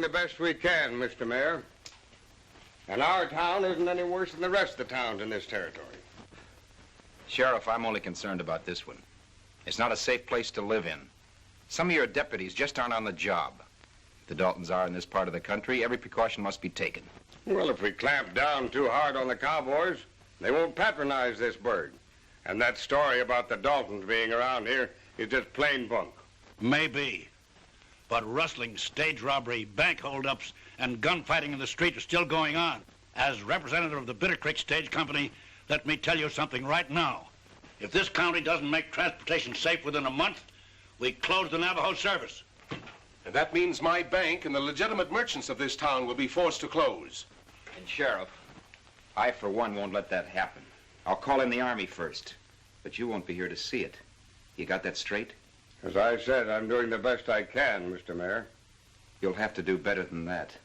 the best we can, Mr. Mayor. And our town isn't any worse than the rest of the towns in this territory. Sheriff, I'm only concerned about this one. It's not a safe place to live in. Some of your deputies just aren't on the job. The Daltons are in this part of the country. Every precaution must be taken. Well, if we clamp down too hard on the cowboys, they won't patronize this burg. And that story about the Daltons being around here is just plain bunk. Maybe. But rustling, stage robbery, bank holdups, and gunfighting in the street are still going on. As representative of the Bitter Creek Stage Company, let me tell you something right now. If this county doesn't make transportation safe within a month, we close the Navajo service. And that means my bank and the legitimate merchants of this town will be forced to close. And Sheriff, I for one won't let that happen. I'll call in the Army first, but you won't be here to see it. You got that straight? As I said, I'm doing the best I can, Mr. Mayor. You'll have to do better than that.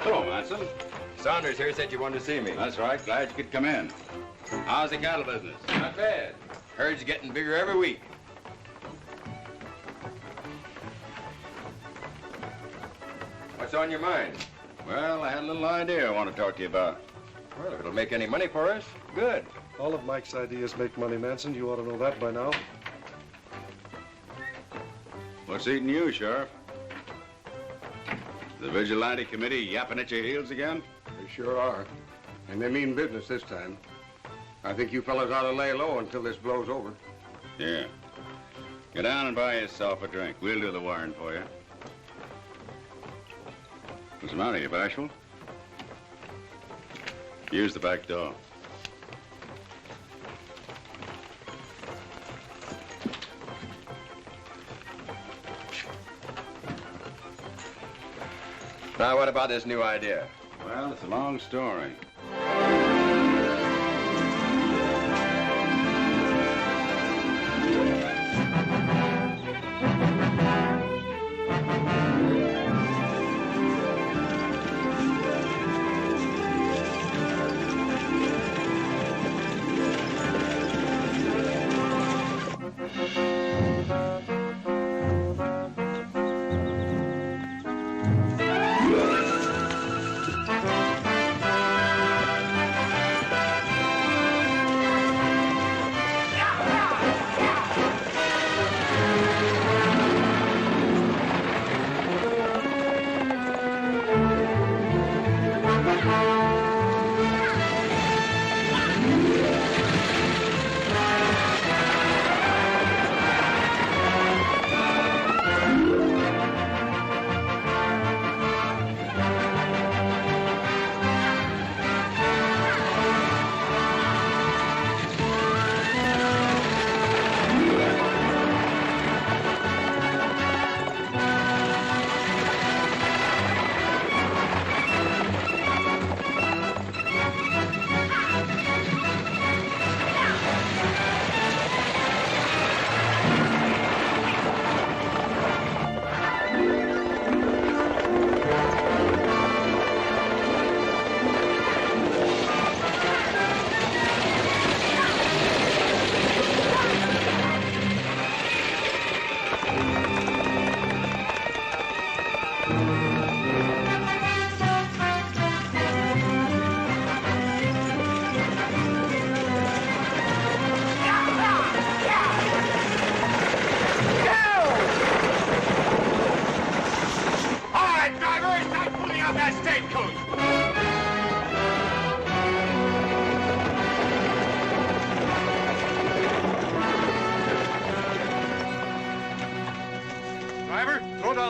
Hello, Manson. Saunders here said you wanted to see me. That's right. Glad you could come in. How's the cattle business? Not bad. Herd's getting bigger every week. What's on your mind? Well, I had a little idea I want to talk to you about. Well, if it'll make any money for us, good. All of Mike's ideas make money, Manson. You ought to know that by now. What's eating you, Sheriff? The vigilante committee yapping at your heels again? They sure are. And they mean business this time. I think you fellas ought to lay low until this blows over. Yeah. Go down and buy yourself a drink. We'll do the wiring for you. What's the matter, you bashful? Use the back door. Now, what about this new idea? Well, it's a long story.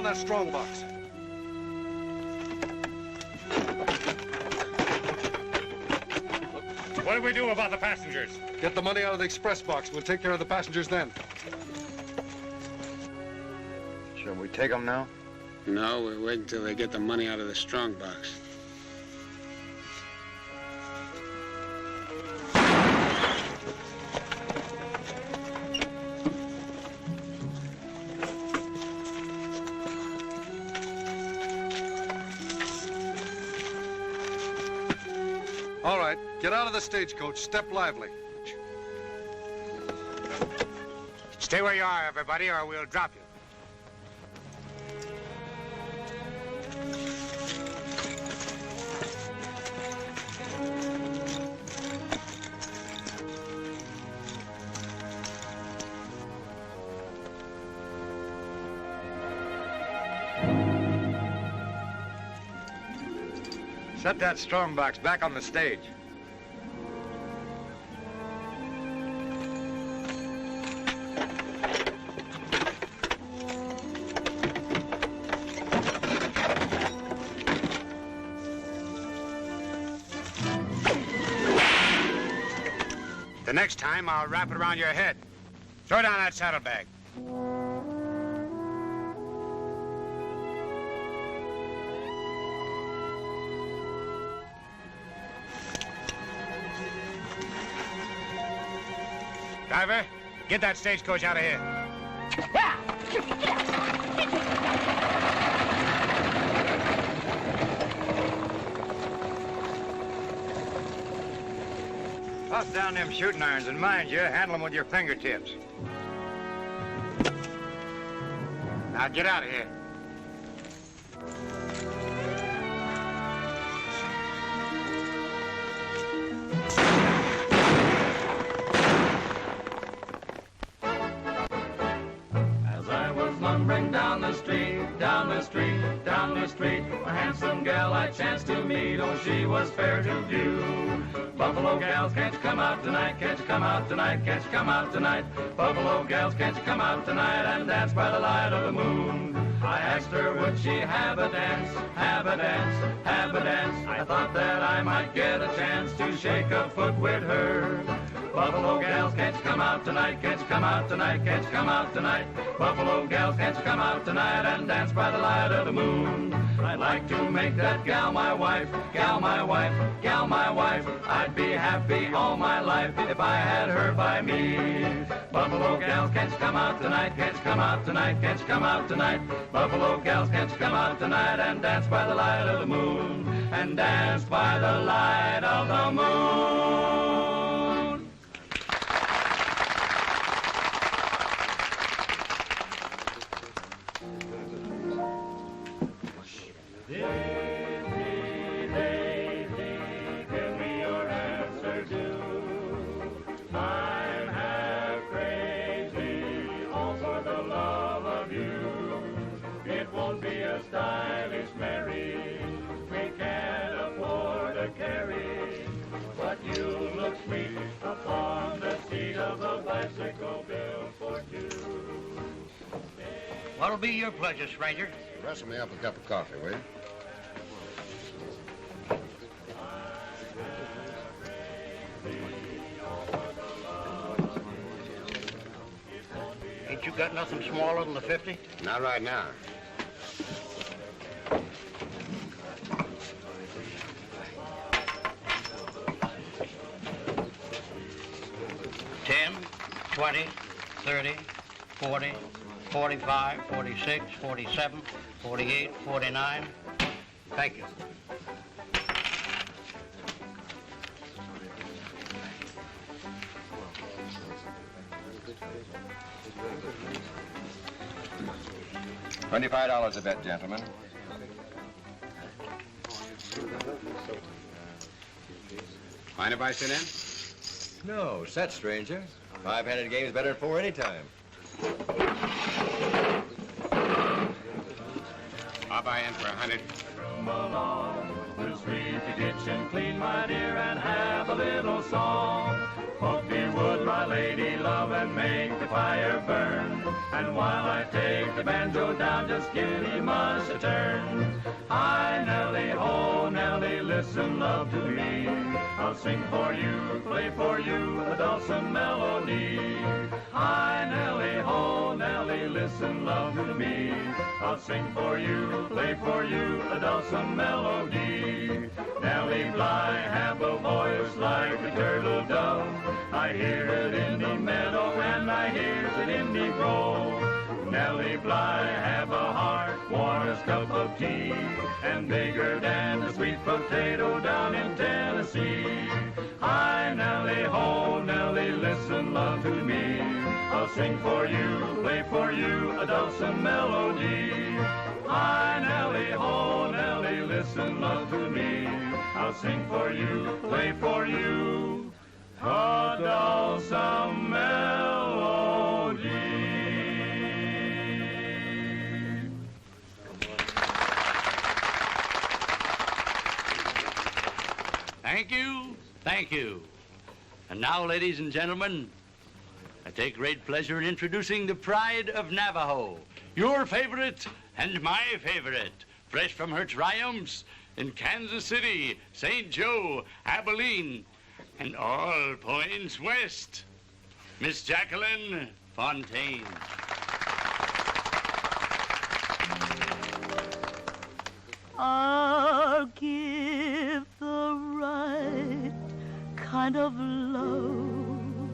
on that strong box. What do we do about the passengers? Get the money out of the express box. We'll take care of the passengers then. Shall we take them now? No, we're waiting till they get the money out of the strong box. All right, get out of the stagecoach. Step lively. Stay where you are, everybody, or we'll drop you. Set that strong box back on the stage. The next time, I'll wrap it around your head. Throw down that saddlebag. Driver, get that stagecoach out of here. Toss down them shooting irons, and mind you, handle them with your fingertips. Now get out of here. As I was lumbering down the street, down the street, down the street, a handsome gal I chanced to meet, oh, she was fair to view. Buffalo gals, can't you come out tonight? Can't you come out tonight? Can't you come out tonight? Buffalo gals, can't you come out tonight and dance by the light of the moon? I asked her, would she have a dance, have a dance, have a dance? I thought that I might get a chance to shake a foot with her. Buffalo gals, can't you come out tonight? Can't you come out tonight? Can't you come out tonight? Buffalo gals, can't you come out tonight and dance by the light of the moon? I'd like to make that gal my wife, gal my wife, gal my wife. I'd be happy all my life if I had her by me. Buffalo gals, can't you come out tonight? Can't you come out tonight? Can't you come out tonight? Buffalo gals, can't you come out tonight and dance by the light of the moon? And dance by the light of the moon. Stylish Mary, we can't afford to carry, but you look sweet upon the seat of a bicycle built for two. What'll be your pleasure, stranger? Rustle me up a cup of coffee, will you? Ain't you got nothing smaller than the 50? Not right now. 10, 20, 30, 40, 45, 46, 47, 48, 49. Thank you. $25 a bet, gentlemen. Mind if I sit in? No, set, stranger. Five-handed game's better than four any time. I'll buy in for 100. Come along, we'll sweep the kitchen clean, my dear, and have a little song. Hope you would, my lady love, and make the fire burn. And while I take the banjo down, just give me much a turn. Hi, Nellie, ho, Nellie, listen, love to me. I'll sing for you, play for you, a dulcet melody. Hi, Nellie, ho, Nellie, listen, love to me. I'll sing for you, play for you, a dulcet melody. Nellie Bly, have a voice like a turtle dove. I hear it in the meadow and I hear it in the grove. Nellie Bly, have a heart, warm as cup of tea, and bigger than the sweet potato down in Tennessee. Hi, Nellie, ho, Nellie, listen, love to me. I'll sing for you, play for you, a dulcet melody. Hi, Nellie, ho, Nellie, listen, love to me. I'll sing for you, play for you, a dulcet melody. Thank you, thank you. And now, ladies and gentlemen, I take great pleasure in introducing the pride of Navajo, your favorite and my favorite, fresh from her triumphs in Kansas City, St. Joe, Abilene, and all points west, Miss Jacqueline Fontaine. I'll give the right kind of love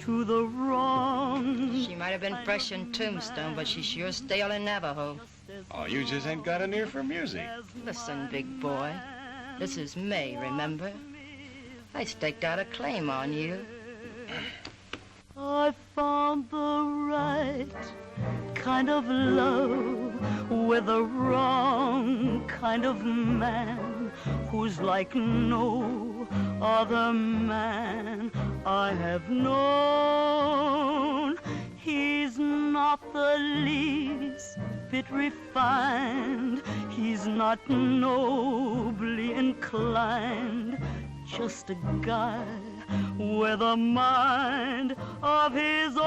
to the wrong. She might have been fresh in Tombstone, but she's sure stale in Navajo. Oh, you just ain't got an ear for music. Listen, big boy. This is May, remember? I staked out a claim on you. I found the right kind of love with the wrong kind of man who's like no other man I have known. He's not the least bit refined. He's not nobly inclined. Just a guy with a mind of his own.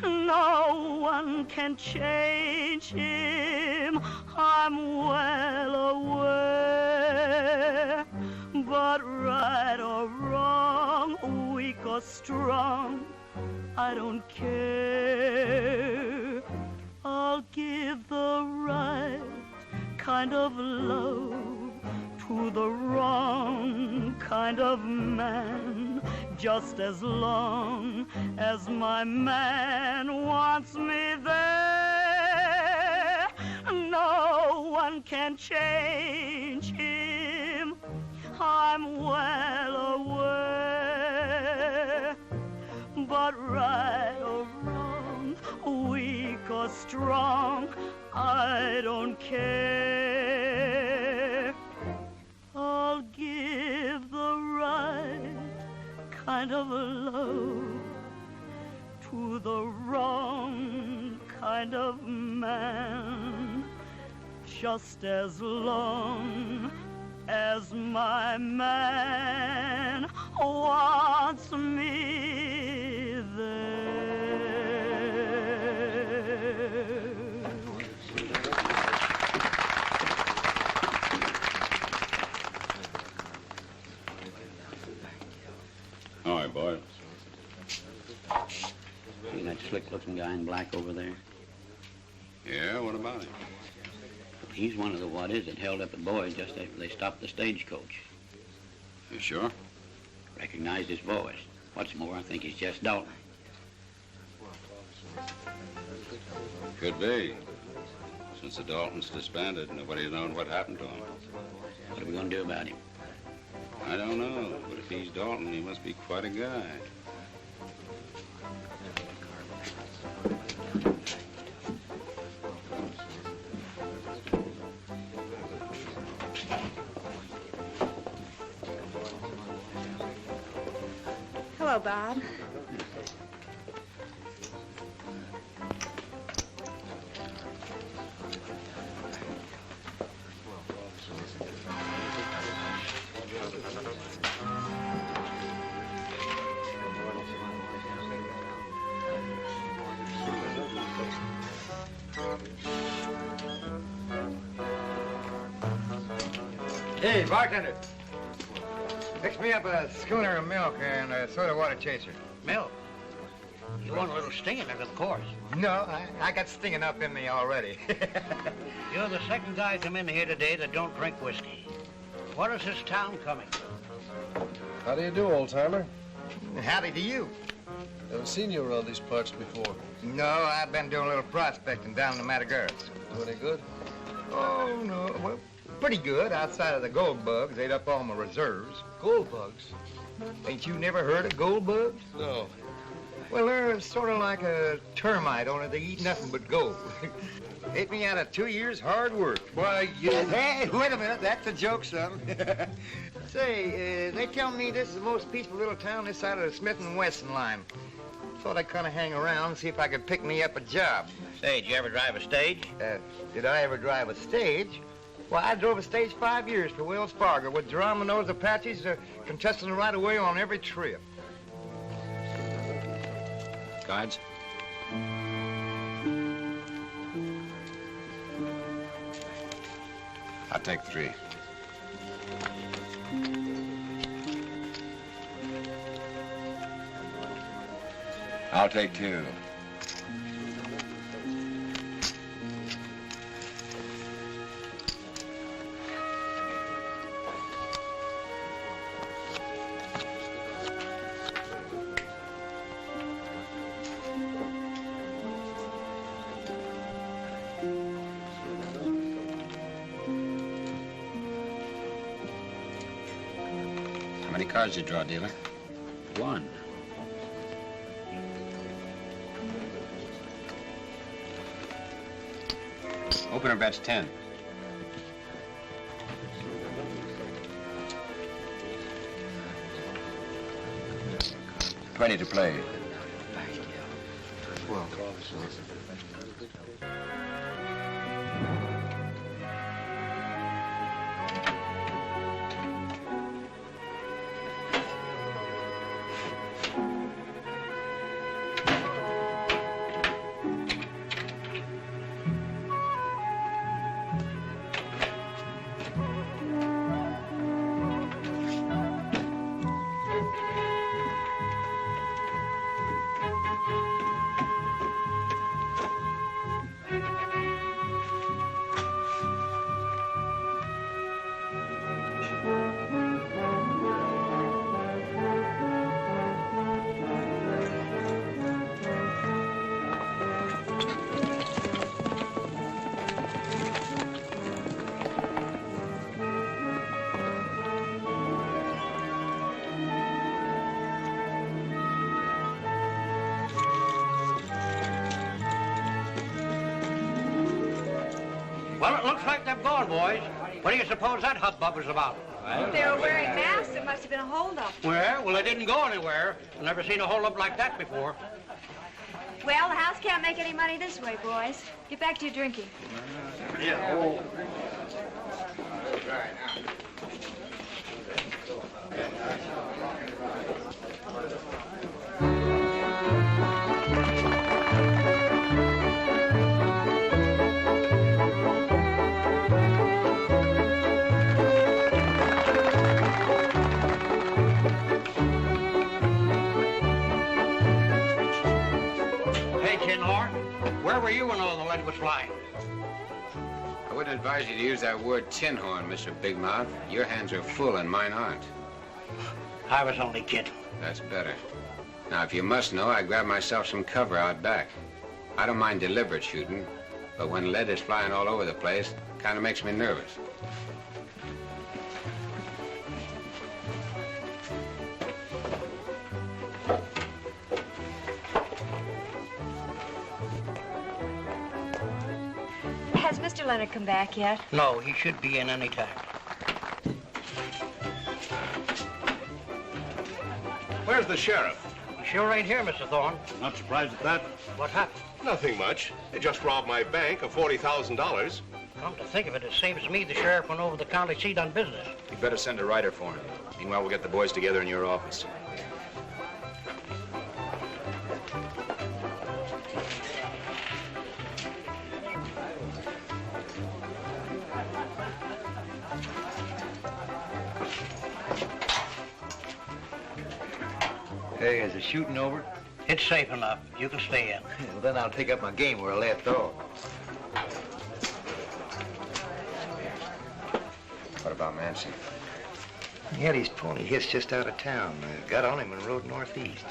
No one can change him, I'm well aware. But right or wrong, weak or strong, I don't care. I'll give the right kind of love to the wrong kind of man, just as long as my man wants me there. No one can change him, I'm well aware. But right or wrong, weak or strong, I don't care. I'll give the right kind of love to the wrong kind of man, just as long as my man wants me there. All right, boy. See that slick-looking guy in black over there? Yeah, what about him? He's one of the what-is that held up the boys just after they stopped the stagecoach. You sure? Recognized his voice. What's more, I think he's Jess Dalton. Could be. Since the Daltons disbanded, nobody's known what happened to him. What are we going to do about him? I don't know, but if he's Dalton, he must be quite a guy. Hello, Bob. Hey, bartender. Fix me up a schooner of milk and a soda water chaser. Milk? You want a little stinging under the course. No, I got stinging up in me already. You're the second guy come in here today that don't drink whiskey. What is this town coming to? How do you do, old-timer? Howdy to you. Haven't seen you around these parts before. No, I've been doing a little prospecting down in the Mataguras. Do any good? Oh, no. Well, pretty good. Outside of the gold bugs, ate up all my reserves. Gold bugs? Ain't you never heard of gold bugs? No. Well, they're sort of like a termite, only they eat nothing but gold. Ate me out of 2 years' hard work. Why, you... Hey, wait a minute. That's a joke, son. Say, they tell me this is the most peaceful little town this side of the Smith & Wesson line. Thought I'd kind of hang around and see if I could pick me up a job. Say, did you ever drive a stage? Did I ever drive a stage? Well, I drove a stage 5 years for Wells Fargo with Geronimo Nose Apaches contesting the right-of-way on every trip. Guides? I'll take 3. I'll take 2. How many cards did you draw, dealer? 1. Opener bets 10. $20 to play. Well, Well, it looks like they're gone, boys. What do you suppose that hubbub was about? If they were wearing masks, it must have been a holdup. Well, they didn't go anywhere. I've never seen a holdup like that before. Well, the house can't make any money this way, boys. Get back to your drinking. Yeah. Where were you when all the lead was flying? I wouldn't advise you to use that word tin horn, Mr. Big Mouth. Your hands are full and mine aren't. I was only kidding. That's better. Now, if you must know, I grabbed myself some cover out back. I don't mind deliberate shooting, but when lead is flying all over the place, it kind of makes me nervous. Has Mr. Leonard come back yet? No, he should be in any time. Where's the sheriff? He sure ain't here, Mr. Thorne. Not surprised at that. What happened? Nothing much. They just robbed my bank of $40,000. Come to think of it, it seems to me the sheriff went over to the county seat on business. You'd better send a writer for him. Meanwhile, we'll get the boys together in your office. Hey, is the shooting over? It's safe enough. You can stay in. Well, then I'll take up my game where I left off. What about Manson? He had his pony hitched just out of town. Got on him and rode northeast.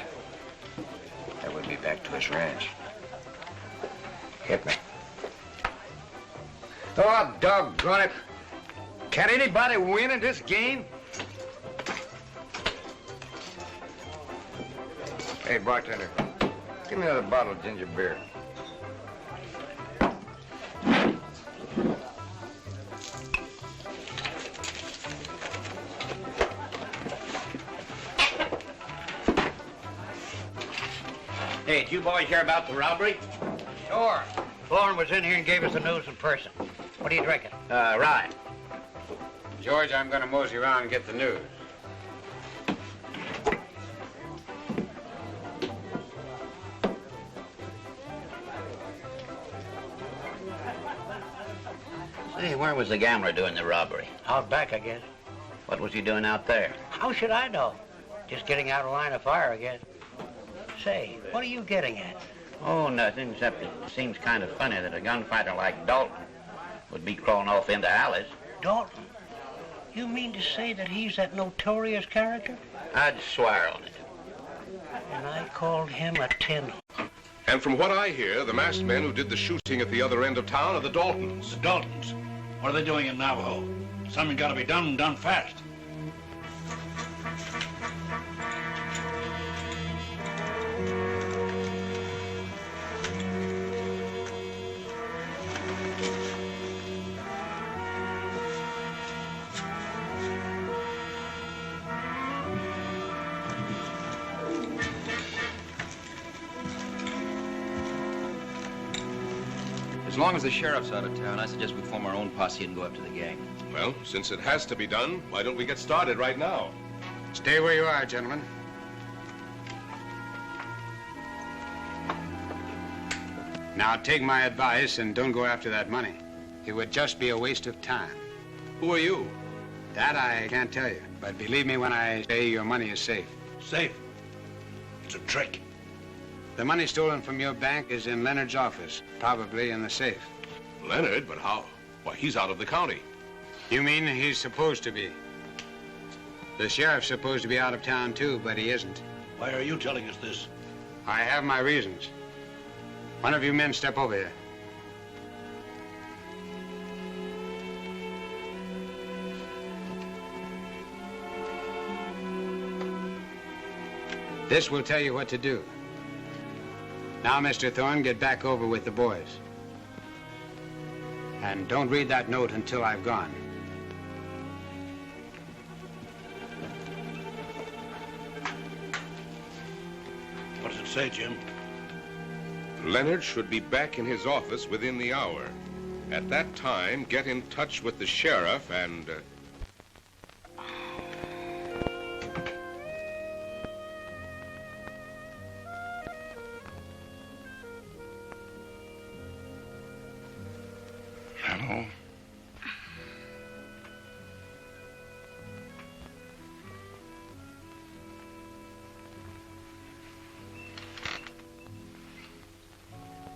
That would be back to his ranch. Hit me. Oh, doggone it. Can anybody win in this game? Hey, bartender, give me another bottle of ginger beer. Hey, did you boys hear about the robbery? Sure. Thorne was in here and gave us the news in person. What are you drinking? Rye. George, I'm going to mosey around and get the news. Say, where was the gambler doing the robbery? Out back, I guess. What was he doing out there? How should I know? Just getting out of line of fire, I guess. Say, what are you getting at? Oh, nothing, except it seems kind of funny that a gunfighter like Dalton would be crawling off into alleys. Dalton? You mean to say that he's that notorious character? I'd swear on it. And I called him a tin. And from what I hear, the masked men who did the shooting at the other end of town are the Daltons. The Daltons? What are they doing in Navajo? Something got to be done and done fast. As long as the sheriff's out of town, I suggest we form our own posse and go after the gang. Well, since it has to be done, why don't we get started right now? Stay where you are, gentlemen. Now, take my advice and don't go after that money. It would just be a waste of time. Who are you? That I can't tell you. But believe me when I say your money is safe. Safe? It's a trick. The money stolen from your bank is in Leonard's office, probably in the safe. Leonard? But how? Why, he's out of the county. You mean he's supposed to be? The sheriff's supposed to be out of town, too, but he isn't. Why are you telling us this? I have my reasons. One of you men step over here. This will tell you what to do. Now, Mr. Thorne, get back over with the boys. And don't read that note until I've gone. What does it say, Jim? Leonard should be back in his office within the hour. At that time, get in touch with the sheriff and... Hello?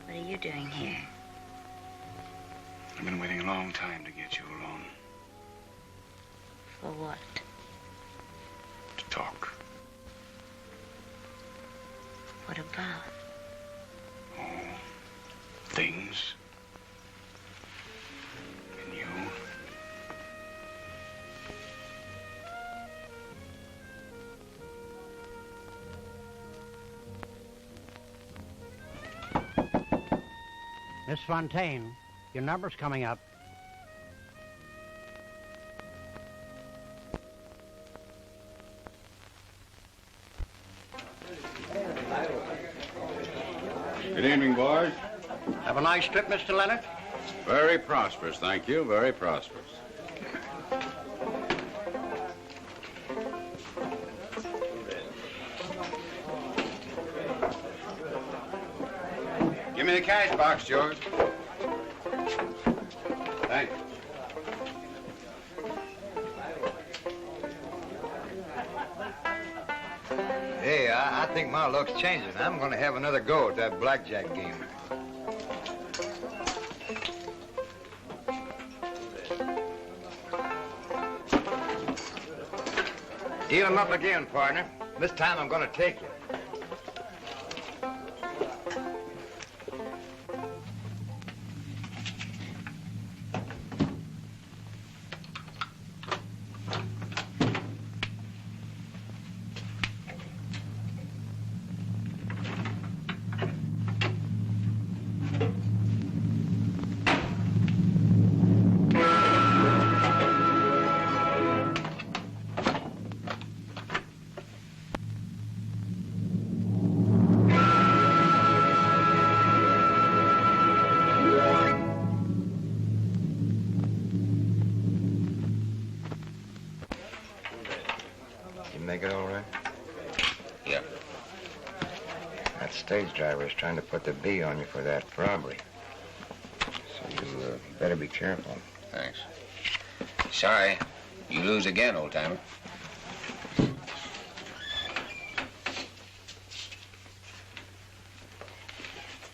What are you doing here? I've been waiting a long time to get you alone. For what? To talk. What about? Oh, things. And you. Miss Fontaine, your number's coming up. Good evening, boys. Have a nice trip, Mr. Leonard? Very prosperous, thank you. Very prosperous. Give me the cash box, George. Thanks. Hey, I think my luck's changing. I'm going to have another go at that blackjack game. Deal 'em up again, partner. This time I'm going to take you. Make it all right? Yeah. That stage driver is trying to put the B on you for that robbery. So you better be careful. Thanks. Sorry. You lose again, old-timer.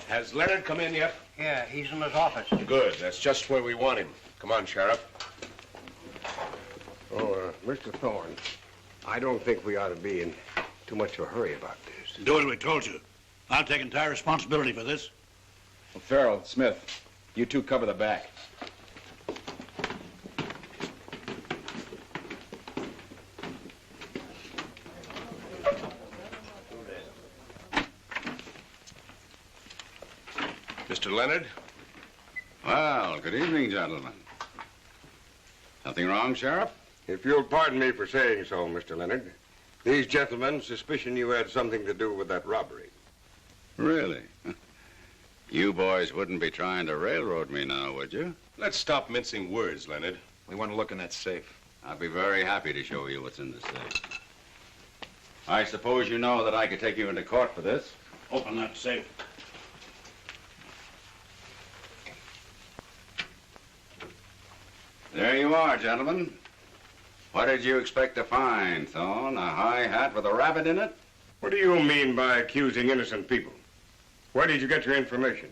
Has Leonard come in yet? Yeah, he's in his office. Good. That's just where we want him. Come on, Sheriff. Oh, Mr. Thorne, I don't think we ought to be in too much of a hurry about this. Do as we told you. I'll take entire responsibility for this. Well, Farrell, Smith, you two cover the back. Mr. Leonard? Well, good evening, gentlemen. Something wrong, Sheriff? If you'll pardon me for saying so, Mr. Leonard, these gentlemen suspicion you had something to do with that robbery. Really? You boys wouldn't be trying to railroad me now, would you? Let's stop mincing words, Leonard. We want to look in that safe. I'd be very happy to show you what's in the safe. I suppose you know that I could take you into court for this. Open that safe. There you are, gentlemen. What did you expect to find, Thorne? A high hat with a rabbit in it? What do you mean by accusing innocent people? Where did you get your information?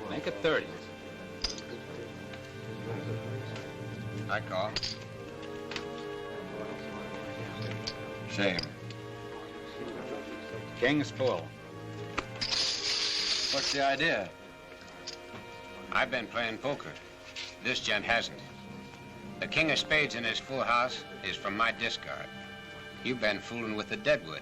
Make it 30. I call. Shame. King's full. What's the idea? I've been playing poker. This gent hasn't. The king of spades in his full house is from my discard. You've been fooling with the deadwood.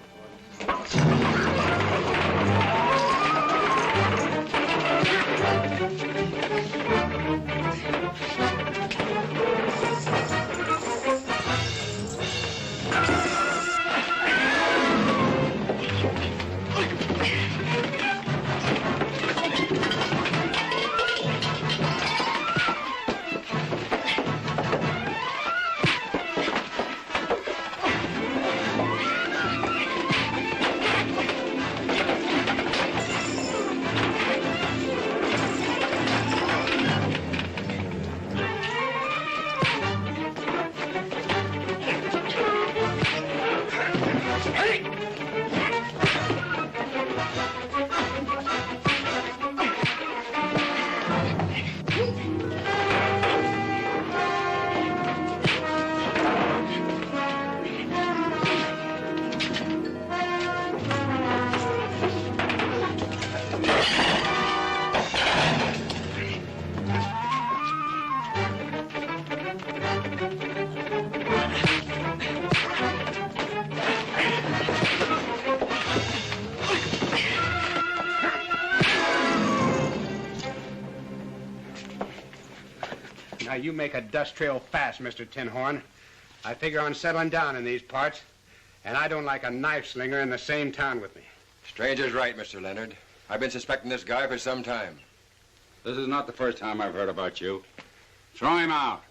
Now, you make a dust trail fast, Mr. Tinhorn. I figure on settling down in these parts, and I don't like a knife slinger in the same town with me. Stranger's right, Mr. Leonard. I've been suspecting this guy for some time. This is not the first time I've heard about you. Throw him out.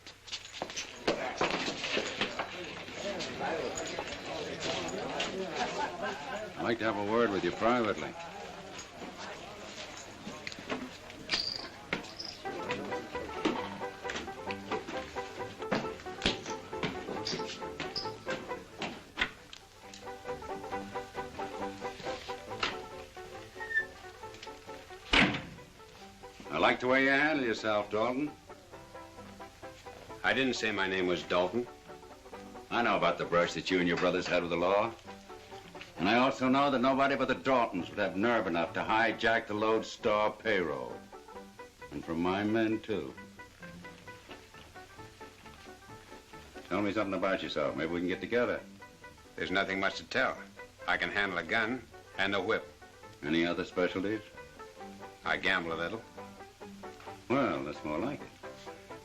I'd like to have a word with you privately. I like the way you handle yourself, Dalton. I didn't say my name was Dalton. I know about the brush that you and your brothers had with the law. And I also know that nobody but the Daltons would have nerve enough to hijack the Lodestar payroll. And from my men, too. Tell me something about yourself. Maybe we can get together. There's nothing much to tell. I can handle a gun and a whip. Any other specialties? I gamble a little. Well, that's more like it.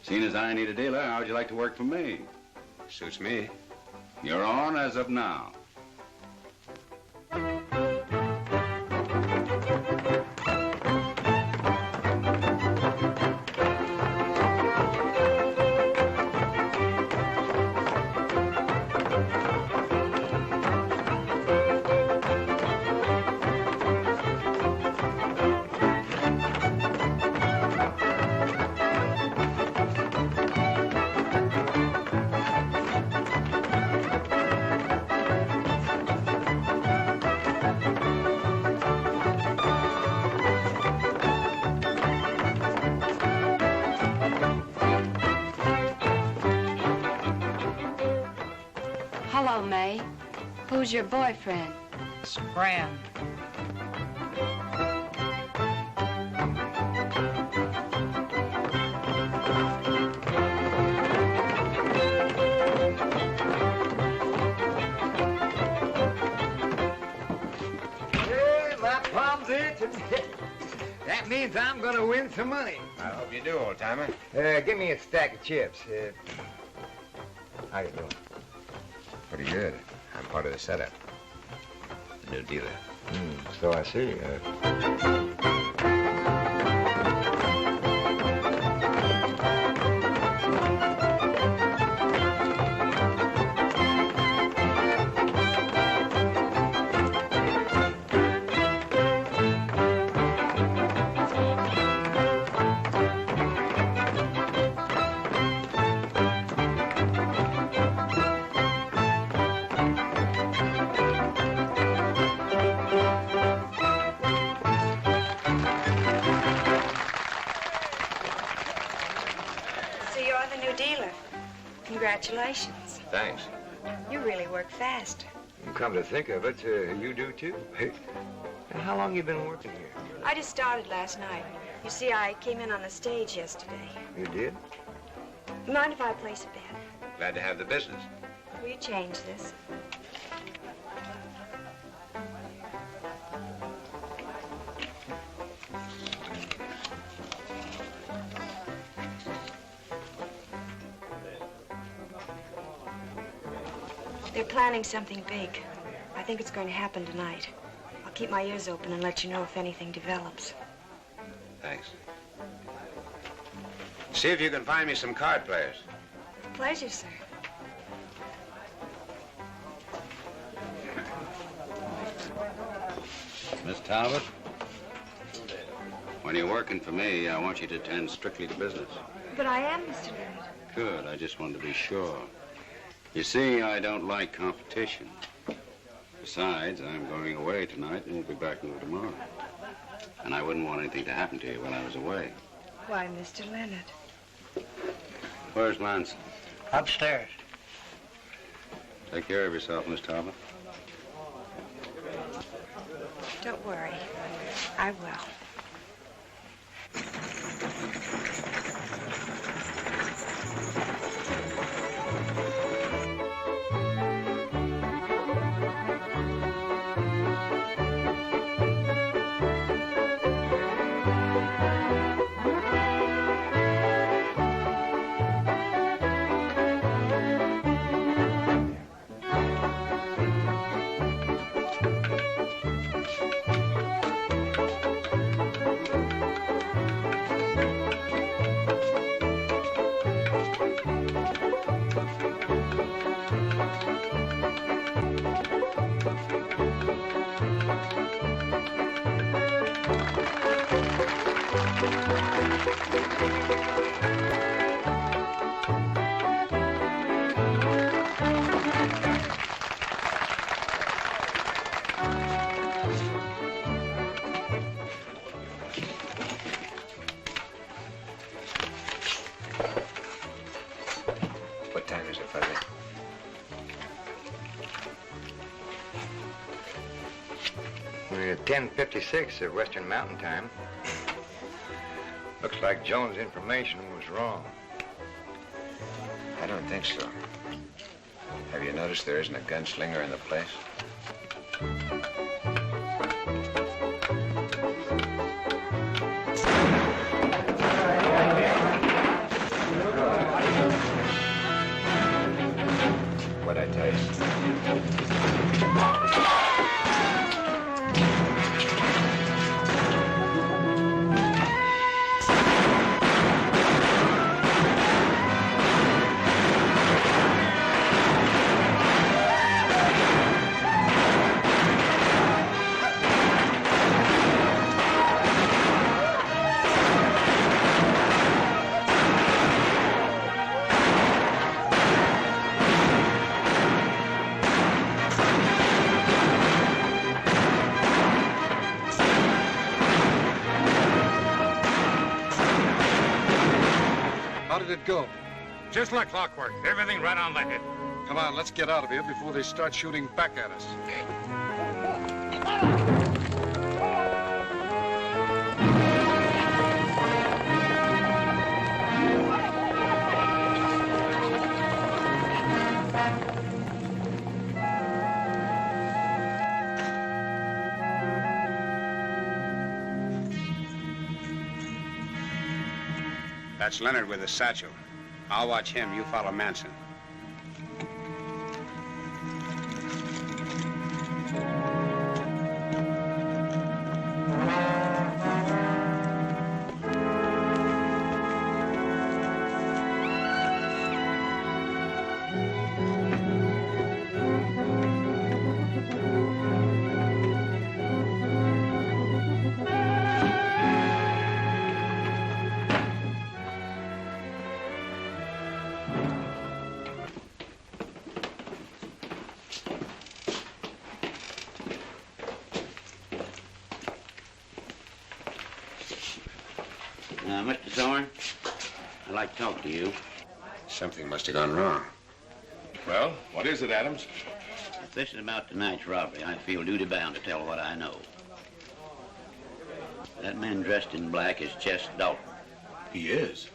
Seeing as I need a dealer, how would you like to work for me? Suits me. You're on as of now. Hello, May. Who's your boyfriend? Scram. Hey, my palm's itching. That means I'm gonna win some money. I hope you do, old-timer. Give me a stack of chips. How you doing? Pretty good. I'm part of the setup. The new dealer. So I see. So you're the new dealer. Congratulations. Thanks. You really work fast. Come to think of it, you do too. And how long you been working here? I just started last night. You see, I came in on the stage yesterday. You did? Mind if I place a bet? Glad to have the business. Will you change this? They're planning something big. I think it's going to happen tonight. I'll keep my ears open and let you know if anything develops. Thanks. See if you can find me some card players. Pleasure, sir. Miss Talbot? When you're working for me, I want you to attend strictly to business. But I am, Mr. Leonard. Good. I just wanted to be sure. You see, I don't like competition. Besides, I'm going away tonight and won't be back until tomorrow. And I wouldn't want anything to happen to you while I was away. Why, Mr. Leonard? Where's Lance? Upstairs. Take care of yourself, Miss Talbot. Don't worry. I will. What time is it, Fuzzy? We're at 10:56 at Western Mountain Time. Looks like Jones' information was wrong. I don't think so. Have you noticed there isn't a gunslinger in the place? What'd I tell you? How did it go? Just like clockwork. Everything right on like it. Come on, let's get out of here before they start shooting back at us. That's Leonard with the satchel. I'll watch him. You follow Manson. Mr. Thorne, I'd like to talk to you. Something must have gone wrong. Well, what is it, Adams? If this is about tonight's robbery, I feel duty-bound to tell what I know. That man dressed in black is Chess Dalton. He is?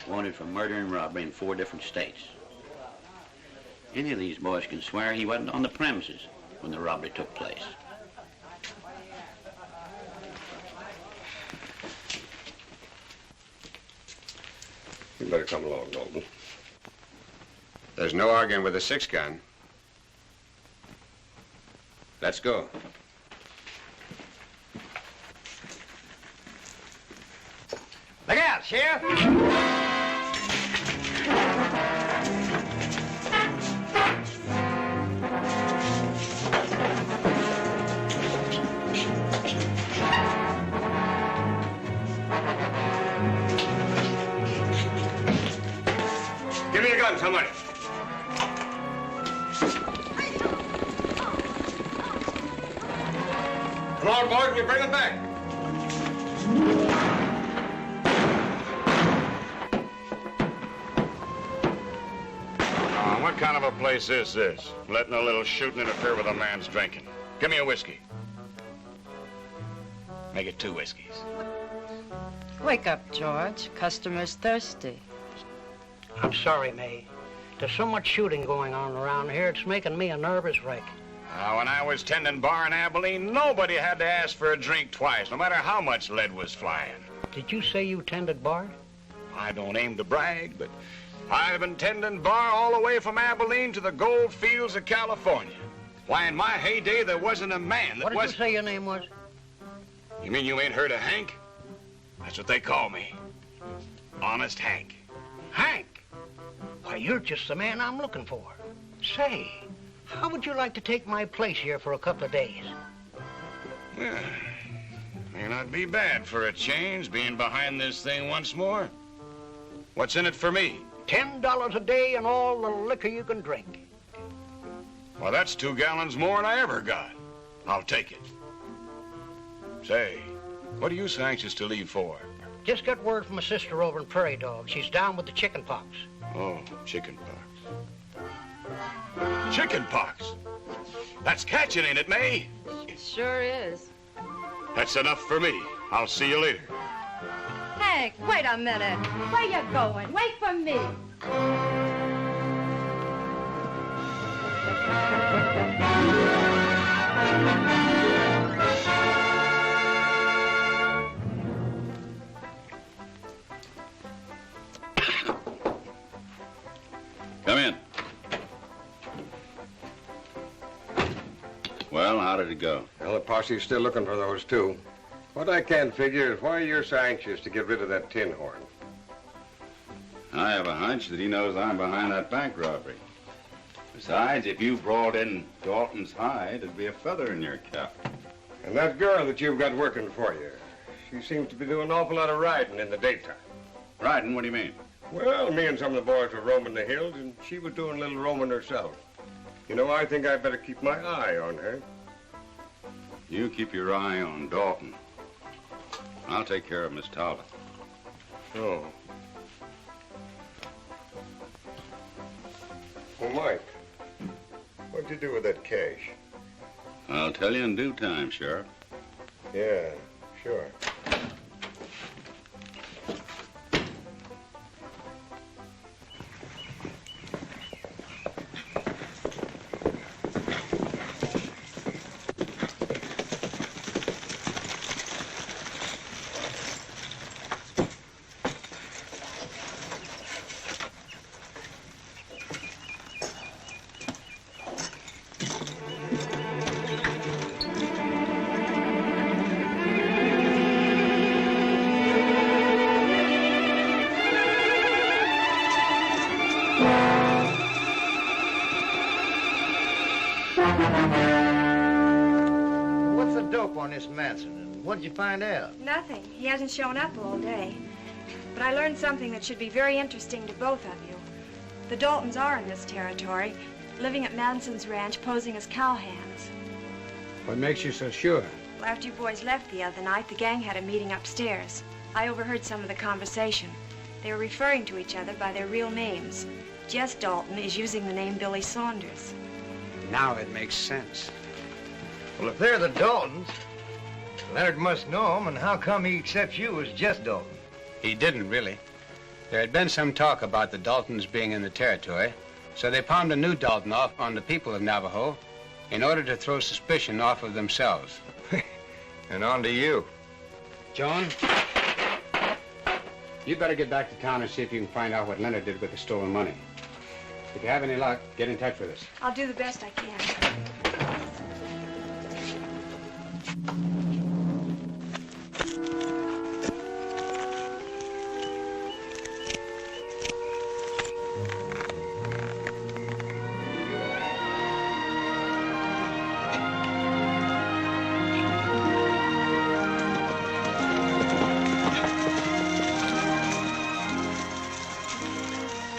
Wanted for murder and robbery in 4 different states. Any of these boys can swear he wasn't on the premises when the robbery took place. You better come along, Dalton. There's no arguing with a 6-gun. Let's go. Look out, Sheriff! Give me your gun, somebody. Come on, boys, we bring them back. What kind of a place is this? Letting a little shooting interfere with a man's drinking. Give me a whiskey. Make it 2 whiskeys. Wake up, George. Customer's thirsty. I'm sorry, May. There's so much shooting going on around here, it's making me a nervous wreck. When I was tending bar in Abilene, nobody had to ask for a drink twice, no matter how much lead was flying. Did you say you tended bar? I don't aim to brag, but I've been tending bar all the way from Abilene to the gold fields of California. Why, in my heyday, there wasn't a man that What did you say your name was? You mean you ain't heard of Hank? That's what they call me. Honest Hank. Hank? Why, you're just the man I'm looking for. Say, how would you like to take my place here for a couple of days? Well, May not be bad for a change, being behind this thing once more. What's in it for me? $10 a day and all the liquor you can drink. Well, that's 2 gallons more than I ever got. I'll take it. Say, what are you so anxious to leave for? Just got word from a sister over in Prairie Dog. She's down with the chicken pox. Oh, chicken pox. Chicken pox? That's catching, ain't it, May? It sure is. That's enough for me. I'll see you later. Hank, wait a minute. Where you going? Wait for me. Come in. Well, how did it go? Well, the posse's still looking for those 2. What I can't figure is why you're so anxious to get rid of that tin horn. I have a hunch that he knows I'm behind that bank robbery. Besides, if you brought in Dalton's hide, it'd be a feather in your cap. And that girl that you've got working for you, she seems to be doing an awful lot of riding in the daytime. Riding? What do you mean? Well, me and some of the boys were roaming the hills, and she was doing a little roaming herself. You know, I think I'd better keep my eye on her. You keep your eye on Dalton. I'll take care of Miss Talbot. Oh. Well, Mike, what'd you do with that cash? I'll tell you in due time, Sheriff. Yeah, sure. What's the dope on this Manson? And what did you find out? Nothing. He hasn't shown up all day. But I learned something that should be very interesting to both of you. The Daltons are in this territory, living at Manson's ranch, posing as cowhands. What makes you so sure? Well, after you boys left the other night, the gang had a meeting upstairs. I overheard some of the conversation. They were referring to each other by their real names. Jess Dalton is using the name Billy Saunders. Now it makes sense. Well, if they're the Daltons, Leonard must know them, and how come he accepts you as Jess Dalton? He didn't, really. There had been some talk about the Daltons being in the territory, so they palmed a new Dalton off on the people of Navajo in order to throw suspicion off of themselves. And on to you. Joan, you'd better get back to town and see if you can find out what Leonard did with the stolen money. If you have any luck, get in touch with us. I'll do the best I can.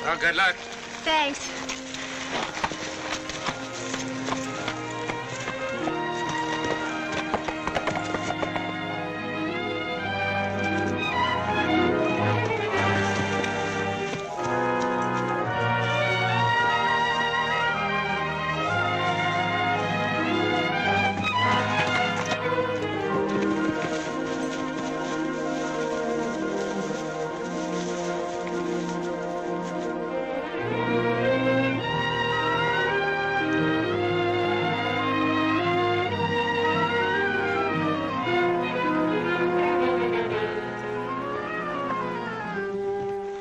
Well, good luck. Thanks.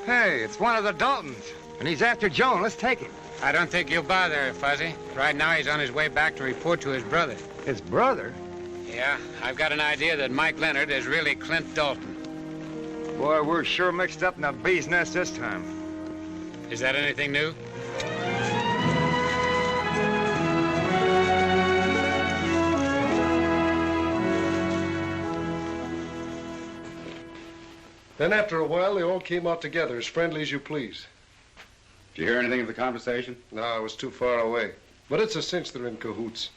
Hey, it's one of the Daltons, and he's after Joan. Let's take him. I don't think you'll bother, Fuzzy. Right now, he's on his way back to report to his brother. His brother? Yeah, I've got an idea that Mike Leonard is really Clint Dalton. Boy, we're sure mixed up in a bee's nest this time. Is that anything new? Then after a while, they all came out together, as friendly as you please. Did you hear anything of the conversation? No, I was too far away. But it's a cinch they're in cahoots.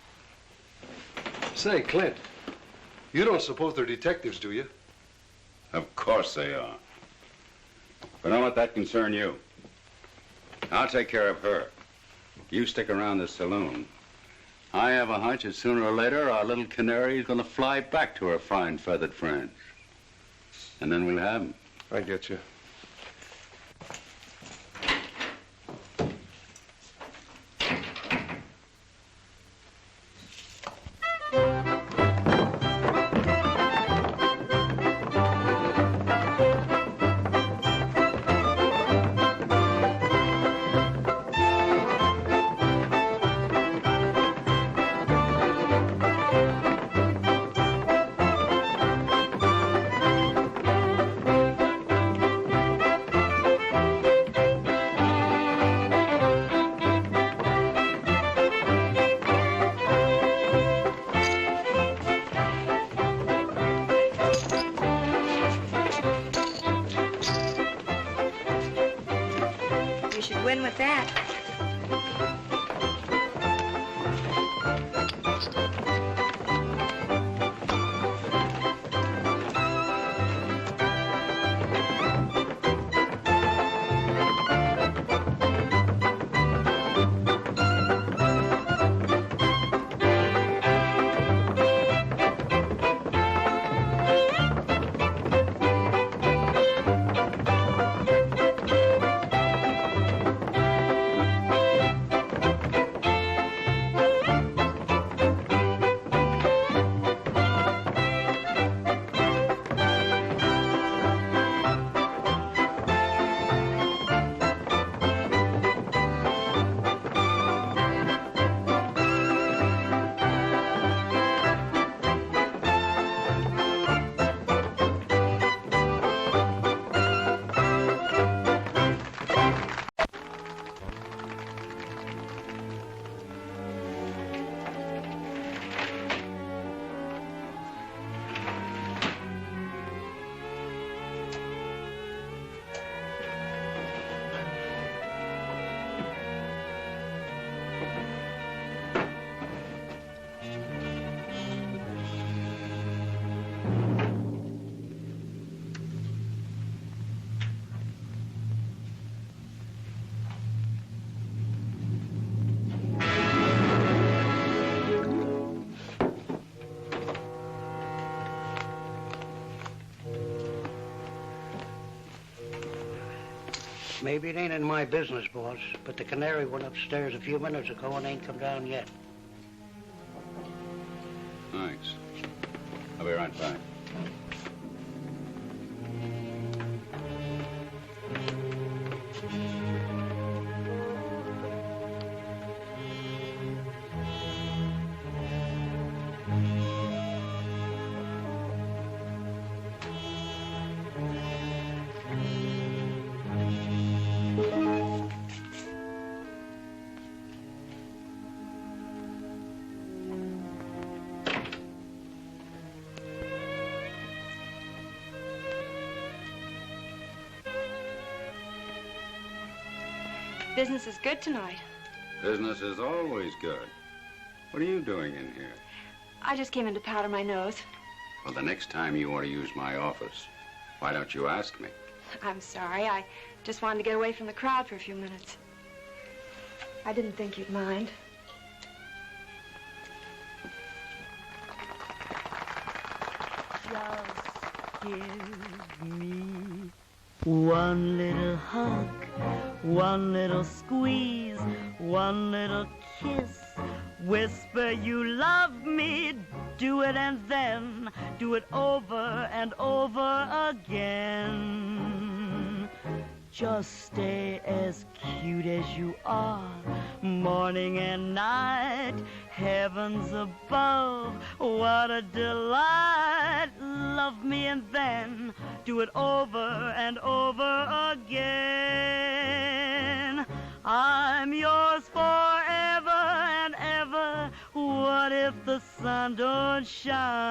Say, Clint, you don't suppose they're detectives, do you? Of course they are. But don't let that concern you. I'll take care of her. You stick around the saloon. I have a hunch that sooner or later our little canary is going to fly back to her fine feathered friends. And then we'll have 'em. I get you. You should win with that. Maybe it ain't in my business, boss, but the canary went upstairs a few minutes ago and ain't come down yet. Thanks. I'll be right back. Business is good tonight. Business is always good. What are you doing in here? I just came in to powder my nose. Well, the next time you want to use my office, why don't you ask me? I'm sorry. I just wanted to get away from the crowd for a few minutes. I didn't think you'd mind. Just give me one little hug, one little squeeze, one little kiss. Whisper you love me, do it and then do it over and over again. Just stay as cute as you are, morning and night, heavens above, what a delight. Love me and then do it over and over again. I'm yours forever and ever. What if the sun don't shine?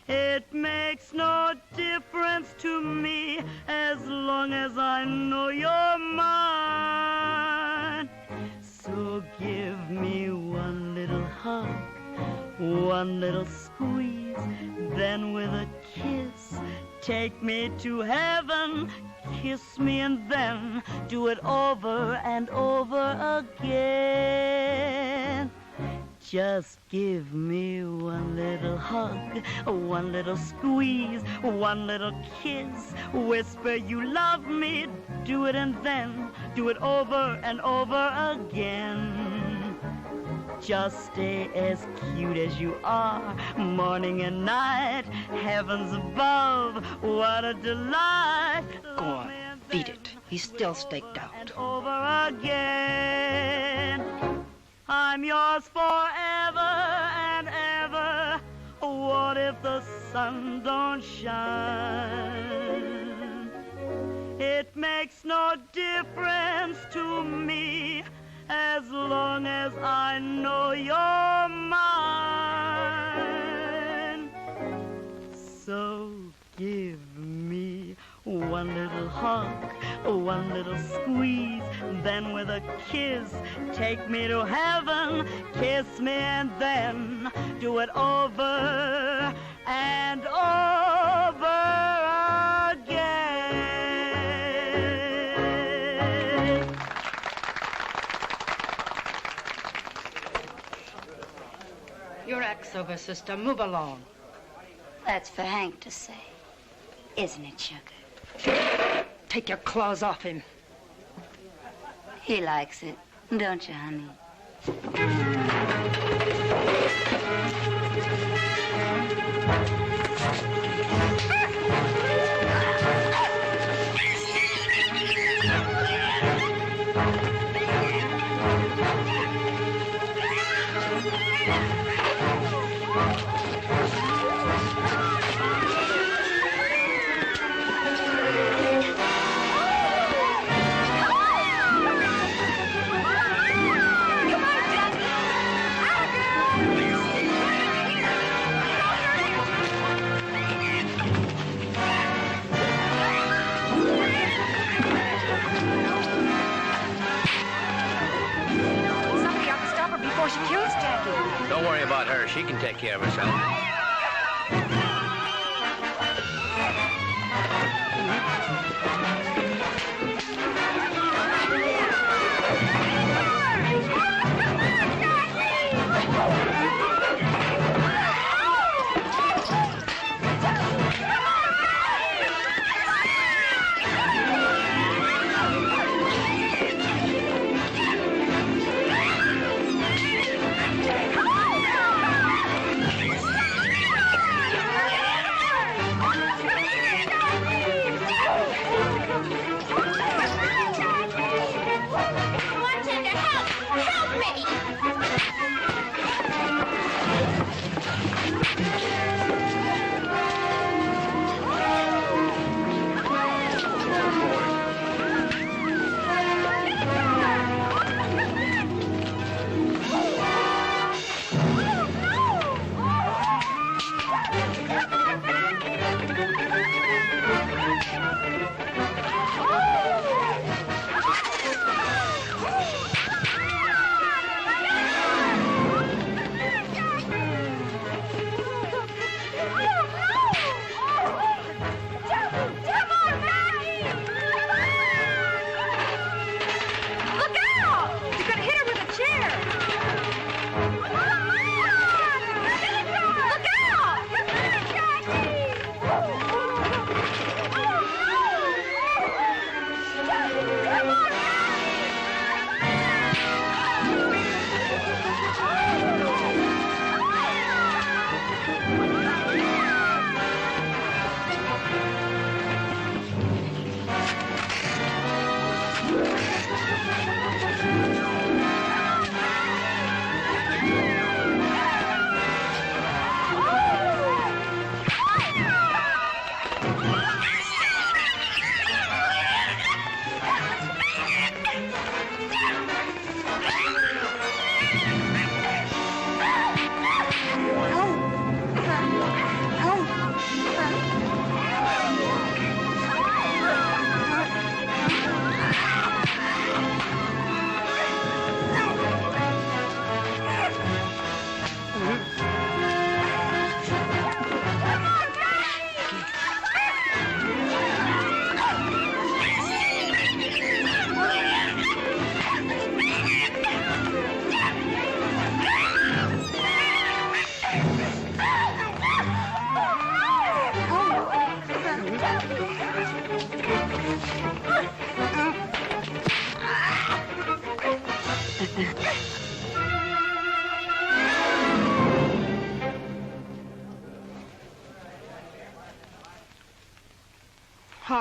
It It makes no difference to me as long as I know you're mine. So give me one little hug, one little squeeze, then with a kiss, take me to heaven. Kiss me and then do it over and over again. Just give me one little hug, one little squeeze, one little kiss. Whisper you love me, do it and then do it over and over again. Just stay as cute as you are, morning and night, heavens above, what a delight. Go on, beat it. He's still staked out. And over again. I'm yours forever and ever. What if the sun don't shine? It makes no difference to me as long as I know you're mine. So give me one little hug, one little squeeze, then with a kiss, take me to heaven. Kiss me and then do it over and over again. Your act's over, sister. Move along. That's for Hank to say, isn't it, sugar? Take your claws off him. He likes it, don't you, honey? Don't worry about her. She can take care of herself.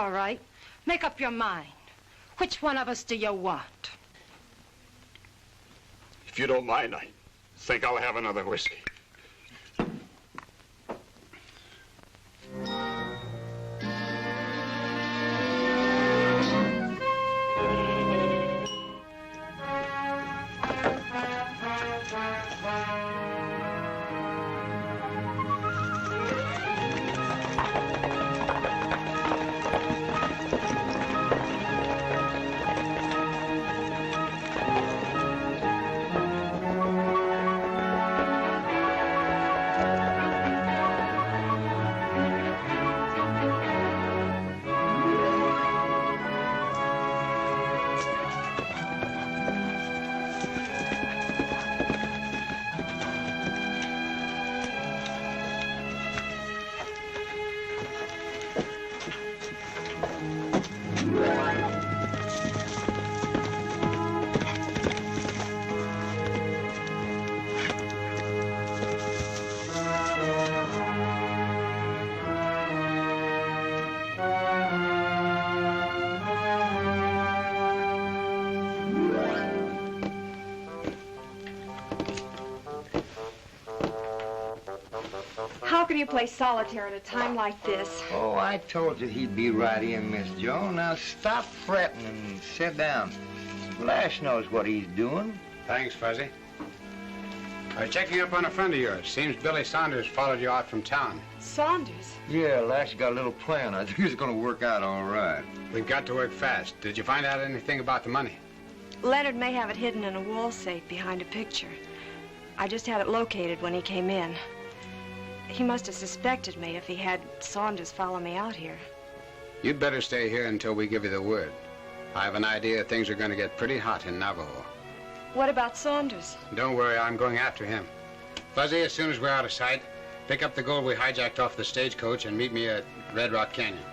All right. Make up your mind. Which one of us do you want? If you don't mind, I think I'll have another whiskey. How can you play solitaire at a time like this? Oh, I told you he'd be right in, Miss Joan. Now stop fretting and sit down. Lash knows what he's doing. Thanks, Fuzzy. I was checking up on a friend of yours. Seems Billy Saunders followed you out from town. Saunders? Yeah, Lash got a little plan. I think it's going to work out all right. We've got to work fast. Did you find out anything about the money? Leonard may have it hidden in a wall safe behind a picture. I just had it located when he came in. He must have suspected me if he had Saunders follow me out here. You'd better stay here until we give you the word. I have an idea things are going to get pretty hot in Navajo. What about Saunders? Don't worry, I'm going after him. Fuzzy, as soon as we're out of sight, pick up the gold we hijacked off the stagecoach and meet me at Red Rock Canyon.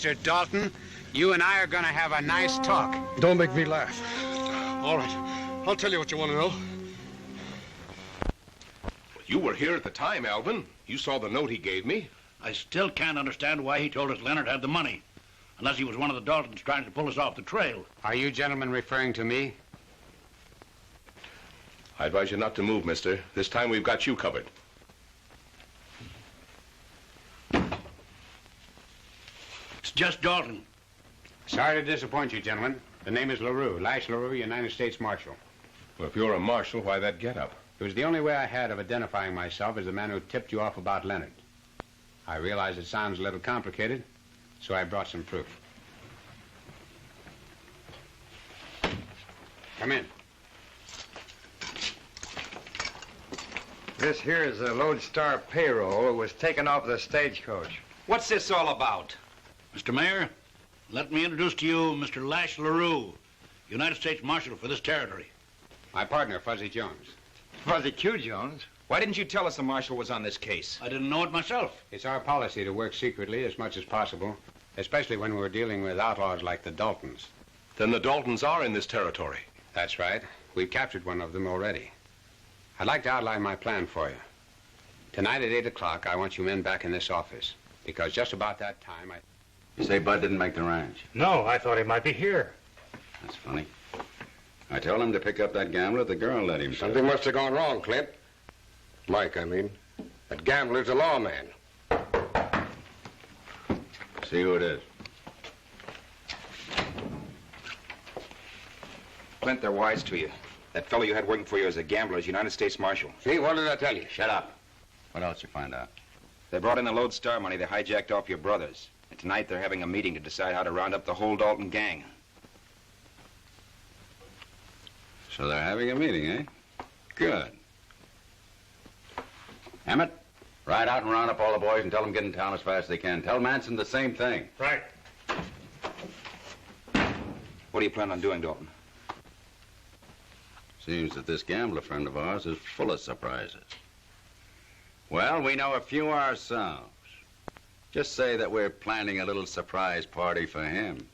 Mr. Dalton, you and I are going to have a nice talk. Don't make me laugh. All right, I'll tell you what you want to know. You were here at the time, Alvin. You saw the note he gave me. I still can't understand why he told us Leonard had the money. Unless he was one of the Daltons trying to pull us off the trail. Are you gentlemen referring to me? I advise you not to move, mister. This time we've got you covered. It's just Dalton. Sorry to disappoint you, gentlemen. The name is LaRue, Lash LaRue, United States Marshal. Well, if you're a marshal, why that getup? It was the only way I had of identifying myself as the man who tipped you off about Leonard. I realize it sounds a little complicated, so I brought some proof. Come in. This here is a Lodestar payroll. It was taken off the stagecoach. What's this all about? Mr. Mayor, let me introduce to you Mr. Lash LaRue, United States Marshal for this territory. My partner, Fuzzy Jones. Fuzzy Q. Jones? Why didn't you tell us the marshal was on this case? I didn't know it myself. It's our policy to work secretly as much as possible, especially when we're dealing with outlaws like the Daltons. Then the Daltons are in this territory. That's right. We've captured one of them already. I'd like to outline my plan for you. Tonight at 8 o'clock, I want you men back in this office, because just about that time, You say Bud didn't make the ranch? No, I thought he might be here. That's funny. I told him to pick up that gambler. The girl let him. Something must have gone wrong, Clint. Mike, I mean. That gambler's a lawman. See who it is. Clint, they're wise to you. That fellow you had working for you as a gambler is United States Marshal. See, what did I tell you? Shut up. What else you find out? They brought in the Lodestar money they hijacked off your brothers. And tonight they're having a meeting to decide how to round up the whole Dalton gang. So they're having a meeting, eh? Good. Emmett, ride out and round up all the boys and tell them get in town as fast as they can. Tell Manson the same thing. Right. What do you plan on doing, Dalton? Seems that this gambler friend of ours is full of surprises. Well, we know a few ourselves. Just say that we're planning a little surprise party for him.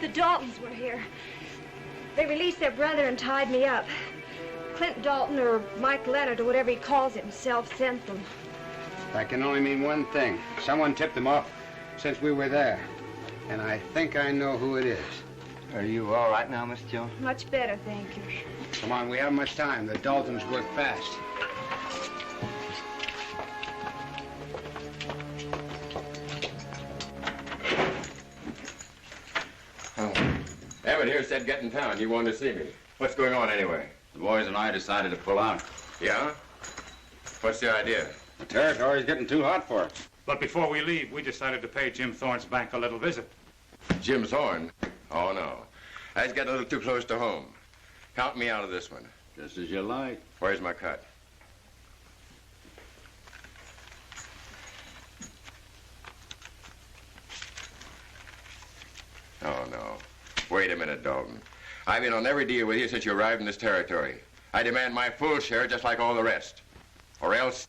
The Daltons were here. They released their brother and tied me up. Clint Dalton, or Mike Leonard, or whatever he calls himself, sent them. That can only mean one thing. Someone tipped them off since we were there. And I think I know who it is. Are you all right now, Miss Jones? Much better, thank you. Come on, we haven't much time. The Daltons work fast. Emmett here said get in town. You wanted to see me. What's going on anyway? The boys and I decided to pull out. Yeah? What's the idea? The territory's getting too hot for us. But before we leave, we decided to pay Jim Thorne's bank a little visit. Jim Thorne? Oh, no. That's getting a little too close to home. Count me out of this one. Just as you like. Where's my cut? Oh, no. Wait a minute, Dalton. I've been on every deal with you since you arrived in this territory. I demand my full share just like all the rest. Or else...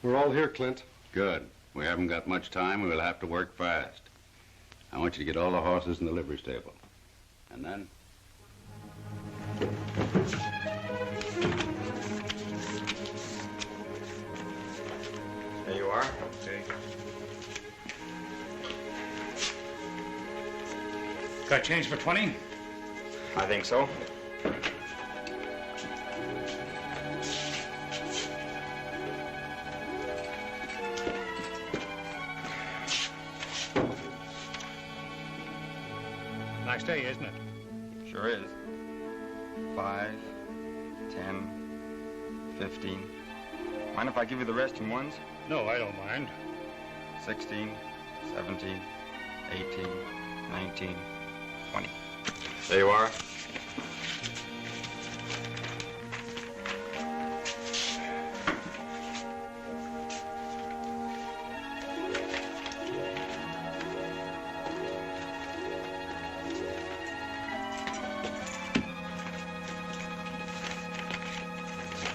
We're all here, Clint. Good. We haven't got much time. We'll have to work fast. I want you to get all the horses in the livery stable. And then... There you are. Okay. Got change for 20? I think so. Nice day, isn't it? Sure is. 5, 10, 15. Mind if I give you the rest in ones? No, I don't mind. 16, 17, 18, 19, 20. There you are.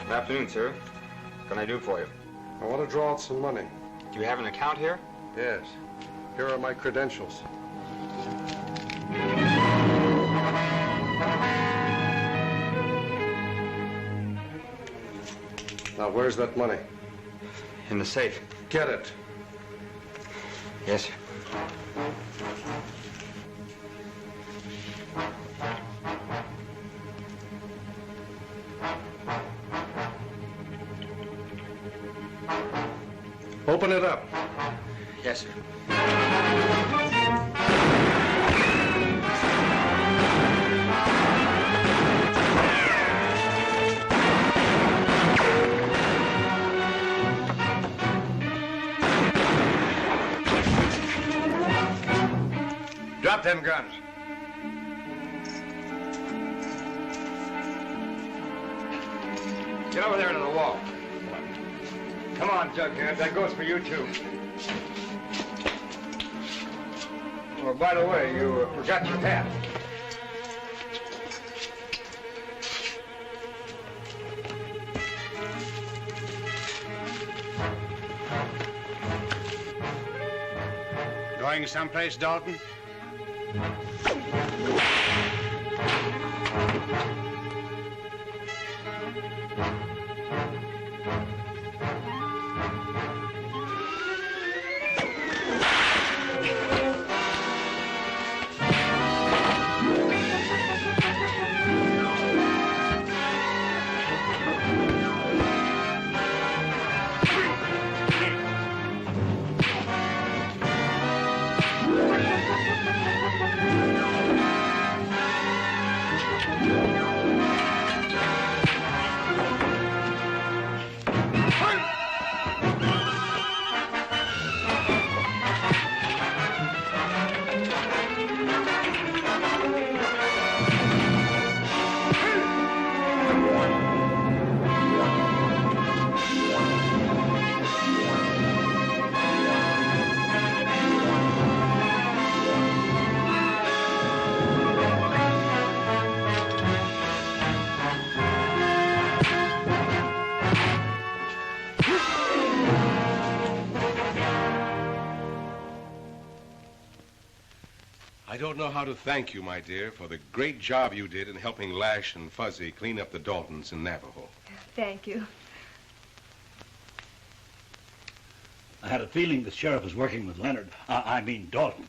Good afternoon, sir. What can I do for you? I want to draw out some money. Do you have an account here? Yes. Here are my credentials. Now, where's that money? In the safe. Get it. Yes, sir. Open it up. Yes, sir. Drop them guns. Get over there to the wall. Come on, Jughead. That goes for you, too. Oh, by the way, you forgot your hat. Going someplace, Dalton? I don't know how to thank you, my dear, for the great job you did in helping Lash and Fuzzy clean up the Daltons in Navajo. Thank you. I had a feeling the sheriff was working with Leonard. I mean Dalton.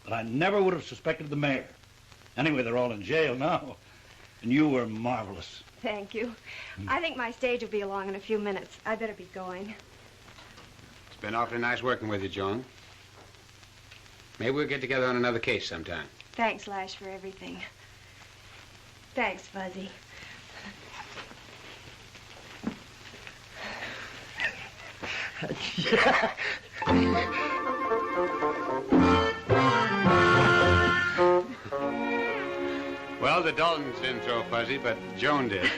But I never would have suspected the mayor. Anyway, they're all in jail now. And you were marvelous. Thank you. I think my stage will be along in a few minutes. I better be going. It's been awfully nice working with you, Joan. Maybe we'll get together on another case sometime. Thanks, Lash, for everything. Thanks, Fuzzy. Well, the Daltons didn't throw Fuzzy, but Joan did.